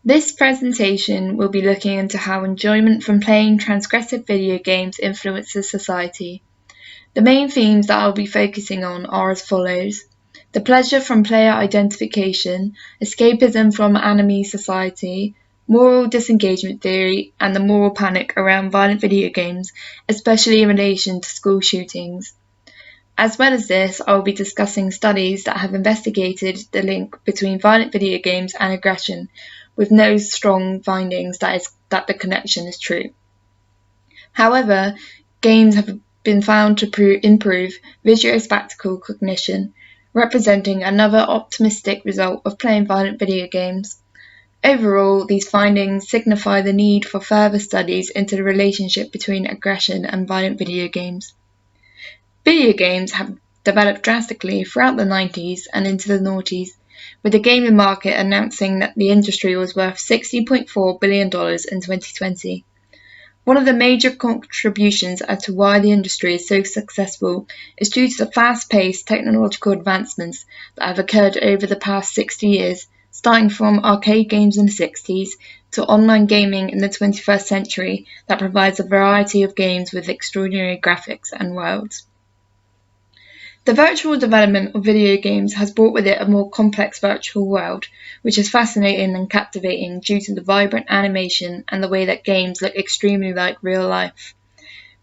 This presentation will be looking into how enjoyment from playing transgressive video games influences society. The main themes that I'll be focusing on are as follows: the pleasure from player identification, escapism from anime society, moral disengagement theory, and the moral panic around violent video games, especially in relation to school shootings. As well as this, I will be discussing studies that have investigated the link between violent video games and aggression, with no strong findings that the connection is true. However, games have been found to improve visuospatial cognition, representing another optimistic result of playing violent video games. Overall, these findings signify the need for further studies into the relationship between aggression and violent video games. Video games have developed drastically throughout the 90s and into the noughties, with the gaming market announcing that the industry was worth $60.4 billion in 2020. One of the major contributions as to why the industry is so successful is due to the fast-paced technological advancements that have occurred over the past 60 years, starting from arcade games in the 60s to online gaming in the 21st century that provides a variety of games with extraordinary graphics and worlds. The virtual development of video games has brought with it a more complex virtual world, which is fascinating and captivating due to the vibrant animation and the way that games look extremely like real life.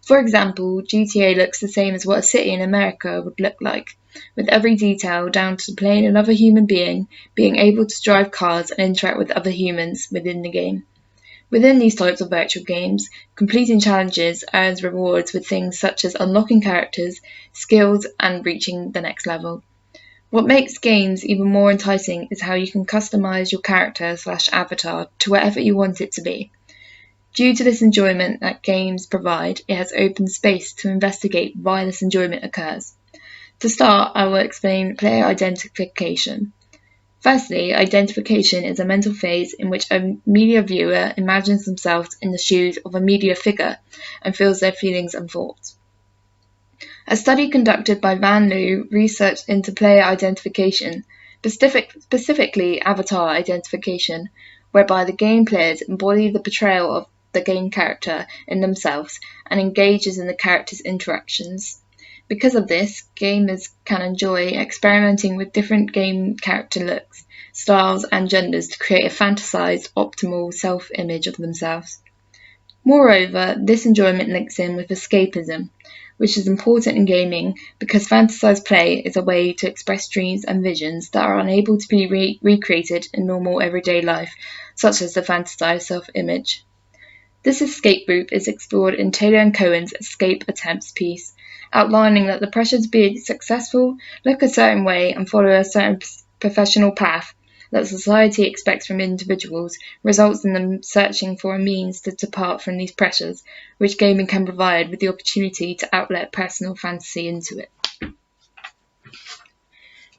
For example, GTA looks the same as what a city in America would look like, with every detail down to playing another human being able to drive cars and interact with other humans within the game. Within these types of virtual games, completing challenges earns rewards with things such as unlocking characters, skills, and reaching the next level. What makes games even more enticing is how you can customize your character/avatar to whatever you want it to be. Due to this enjoyment that games provide, it has opened space to investigate why this enjoyment occurs. To start, I will explain player identification. Firstly, identification is a mental phase in which a media viewer imagines themselves in the shoes of a media figure and feels their feelings and thoughts. A study conducted by Van Loo researched into player identification, specifically avatar identification, whereby the game players embody the portrayal of the game character in themselves and engages in the character's interactions. Because of this, gamers can enjoy experimenting with different game character looks, styles, and genders to create a fantasized, optimal self-image of themselves. Moreover, this enjoyment links in with escapism, which is important in gaming because fantasized play is a way to express dreams and visions that are unable to be recreated in normal everyday life, such as the fantasized self-image. This escape route is explored in Taylor and Cohen's Escape Attempts piece, outlining that the pressure to be successful, look a certain way, and follow a certain professional path that society expects from individuals results in them searching for a means to depart from these pressures, which gaming can provide with the opportunity to outlet personal fantasy into it.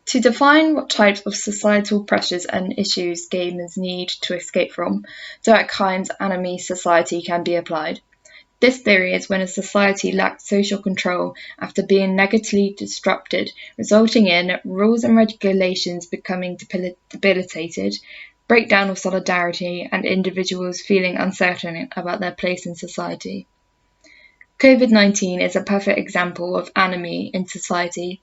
To define what types of societal pressures and issues gamers need to escape from, direct kinds anime society can be applied. This theory is when a society lacks social control after being negatively disrupted, resulting in rules and regulations becoming debilitated, breakdown of solidarity, and individuals feeling uncertain about their place in society. COVID-19 is a perfect example of anime in society.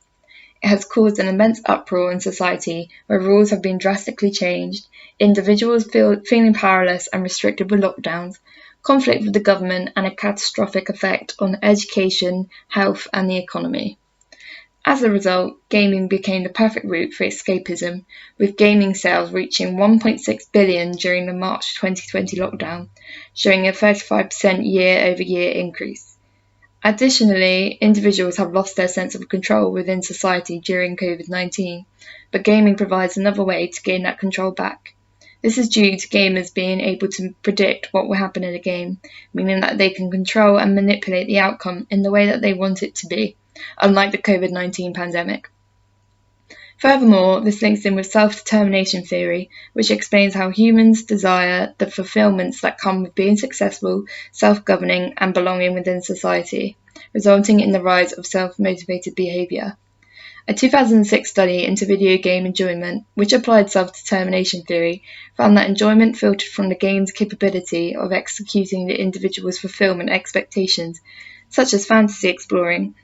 It has caused an immense uproar in society where rules have been drastically changed, individuals feeling powerless and restricted with lockdowns, conflict with the government, and a catastrophic effect on education, health, and the economy. As a result, gaming became the perfect route for escapism, with gaming sales reaching $1.6 billion during the March 2020 lockdown, showing a 35% year-over-year increase. Additionally, individuals have lost their sense of control within society during COVID-19, but gaming provides another way to gain that control back. This is due to gamers being able to predict what will happen in a game, meaning that they can control and manipulate the outcome in the way that they want it to be, unlike the COVID-19 pandemic. Furthermore, this links in with self-determination theory, which explains how humans desire the fulfillments that come with being successful, self-governing, and belonging within society, resulting in the rise of self-motivated behaviour. A 2006 study into video game enjoyment, which applied self-determination theory, found that enjoyment filtered from the game's capability of executing the individual's fulfillment expectations, such as fantasy exploring,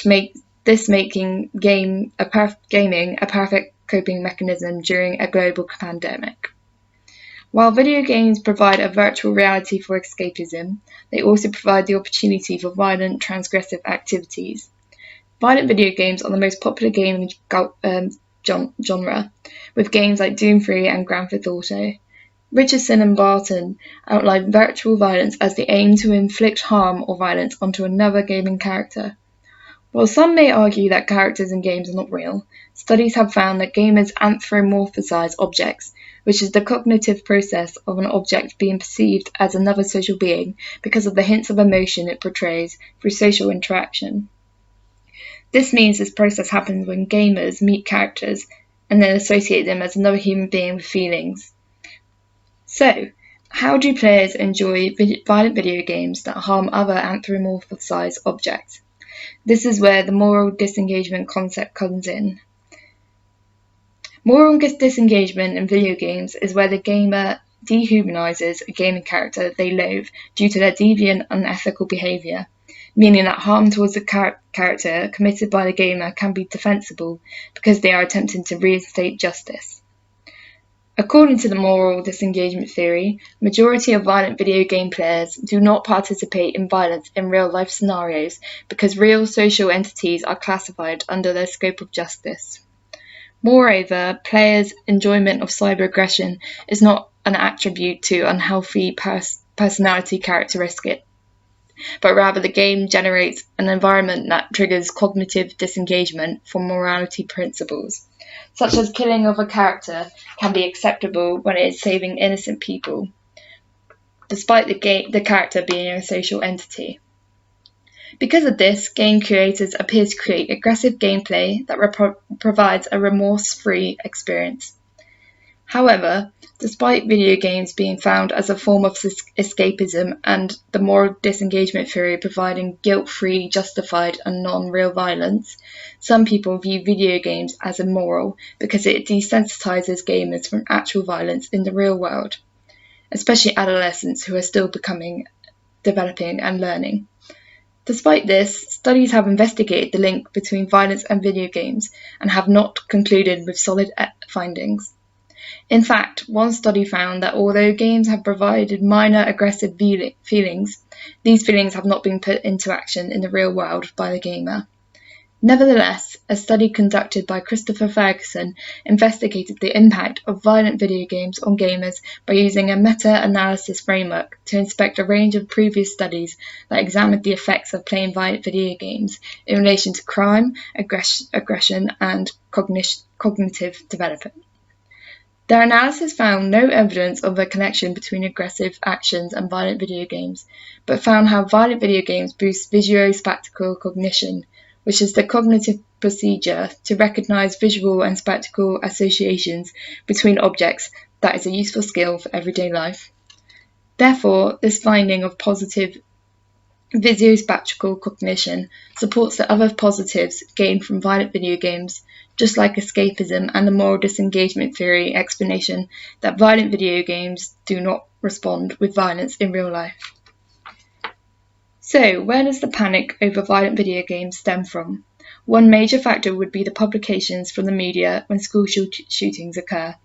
making gaming a perfect coping mechanism during a global pandemic. While video games provide a virtual reality for escapism, they also provide the opportunity for violent, transgressive activities. Violent video games are the most popular gaming genre, with games like Doom 3 and Grand Theft Auto. Richardson and Barton outline virtual violence as the aim to inflict harm or violence onto another gaming character. While some may argue that characters in games are not real, studies have found that gamers anthropomorphize objects, which is the cognitive process of an object being perceived as another social being because of the hints of emotion it portrays through social interaction. This means this process happens when gamers meet characters and then associate them as another human being with feelings. So, how do players enjoy violent video games that harm other anthropomorphized objects? This is where the moral disengagement concept comes in. Moral disengagement in video games is where the gamer dehumanizes a gaming character they loathe due to their deviant, unethical behavior, meaning that harm towards the character committed by the gamer can be defensible because they are attempting to reinstate justice. According to the moral disengagement theory, majority of violent video game players do not participate in violence in real-life scenarios because real social entities are classified under their scope of justice. Moreover, players' enjoyment of cyber-aggression is not an attribute to unhealthy personality characteristics, but rather the game generates an environment that triggers cognitive disengagement from morality principles, such as killing of a character can be acceptable when it is saving innocent people, despite the character being a social entity. Because of this, game creators appear to create aggressive gameplay that provides a remorse-free experience. However, despite video games being found as a form of escapism and the moral disengagement theory providing guilt-free, justified and non-real violence, some people view video games as immoral because it desensitizes gamers from actual violence in the real world, especially adolescents who are still developing and learning. Despite this, studies have investigated the link between violence and video games and have not concluded with solid findings. In fact, one study found that although games have provided minor aggressive feelings, these feelings have not been put into action in the real world by the gamer. Nevertheless, a study conducted by Christopher Ferguson investigated the impact of violent video games on gamers by using a meta-analysis framework to inspect a range of previous studies that examined the effects of playing violent video games in relation to crime, aggression, and cognitive development. Their analysis found no evidence of a connection between aggressive actions and violent video games, but found how violent video games boost visuospatial cognition, which is the cognitive procedure to recognize visual and spatial associations between objects that is a useful skill for everyday life. Therefore, this finding of positive visuospatial cognition supports the other positives gained from violent video games, just like escapism and the moral disengagement theory explanation that violent video games do not respond with violence in real life. So, where does the panic over violent video games stem from? One major factor would be the publications from the media when school shootings occur.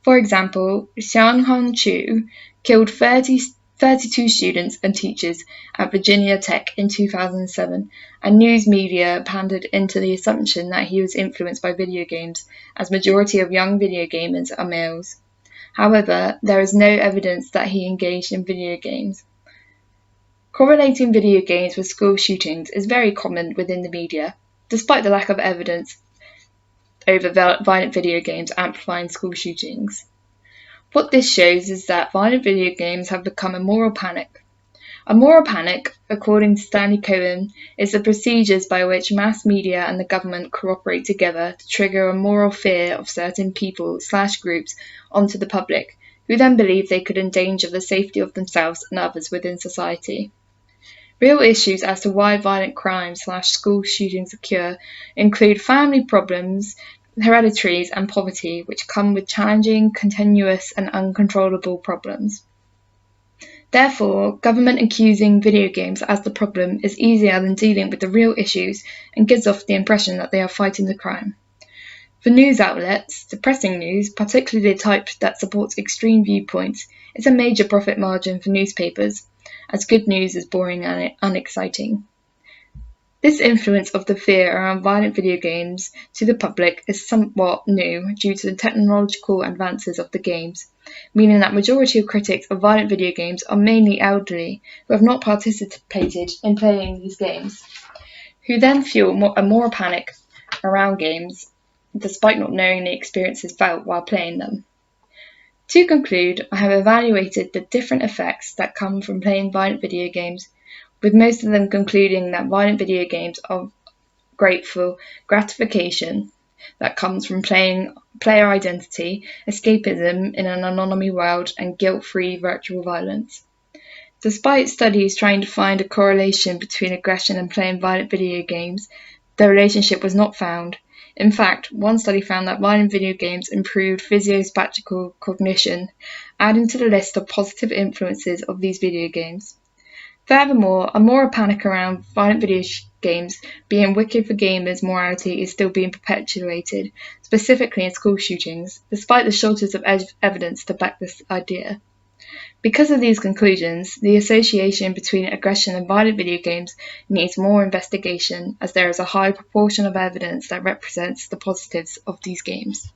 For example, Xianhong Chu killed 32 students and teachers at Virginia Tech in 2007, and news media pandered into the assumption that he was influenced by video games, as majority of young video gamers are males. However, there is no evidence that he engaged in video games. Correlating video games with school shootings is very common within the media, despite the lack of evidence over violent video games amplifying school shootings. What this shows is that violent video games have become a moral panic. A moral panic, according to Stanley Cohen, is the procedures by which mass media and the government cooperate together to trigger a moral fear of certain people/groups onto the public, who then believe they could endanger the safety of themselves and others within society. Real issues as to why violent crime/school shootings occur include family problems, hereditaries, and poverty, which come with challenging, continuous, and uncontrollable problems. Therefore, government accusing video games as the problem is easier than dealing with the real issues and gives off the impression that they are fighting the crime. For news outlets, depressing news, particularly the type that supports extreme viewpoints, is a major profit margin for newspapers, as good news is boring and unexciting. This influence of the fear around violent video games to the public is somewhat new due to the technological advances of the games, meaning that majority of critics of violent video games are mainly elderly who have not participated in playing these games, who then feel a more panic around games despite not knowing the experiences felt while playing them. To conclude, I have evaluated the different effects that come from playing violent video games, with most of them concluding that violent video games are great for gratification that comes from playing player identity, escapism in an anonymous world, and guilt-free virtual violence. Despite studies trying to find a correlation between aggression and playing violent video games, the relationship was not found. In fact, one study found that violent video games improved physiospatial cognition, adding to the list of positive influences of these video games. Furthermore, a moral panic around violent video games being wicked for gamers' morality is still being perpetuated, specifically in school shootings, despite the shortage of evidence to back this idea. Because of these conclusions, the association between aggression and violent video games needs more investigation, as there is a high proportion of evidence that represents the positives of these games.